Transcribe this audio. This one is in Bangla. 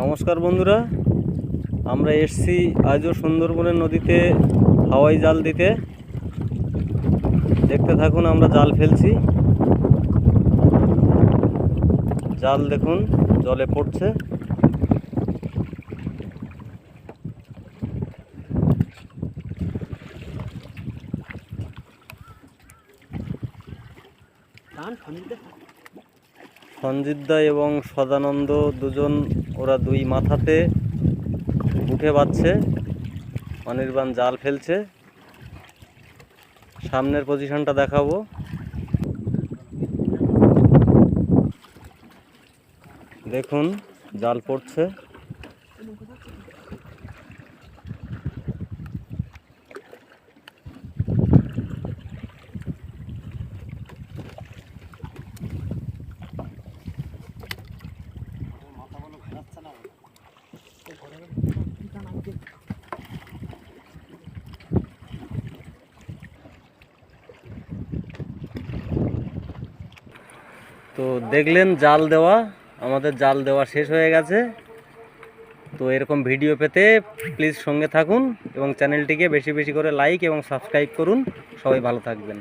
নমস্কার বন্ধুরা, আমরা এসছি আজও সুন্দরবনের নদীতে হাওয়াই জাল দিতে। দেখতে থাকুন, আমরা জাল ফেলছি। জাল দেখুন জলে পড়ছে। সঞ্জিতদা এবং সদানন্দ দুজন, ওরা দুই মাথাতে উঠে বাঁধছে, অনির্বাণ জাল ফেলছে। সামনের পজিশনটা দেখাবো। দেখুন জাল পড়ছে। তো দেখলেন জাল দেওয়া, আমাদের জাল দেওয়া শেষ হয়ে গেছে। তো এরকম ভিডিও পেতে প্লিজ সঙ্গে থাকুন এবং চ্যানেলটিকে বেশি বেশি করে লাইক এবং সাবস্ক্রাইব করুন। সবাই ভালো থাকবেন।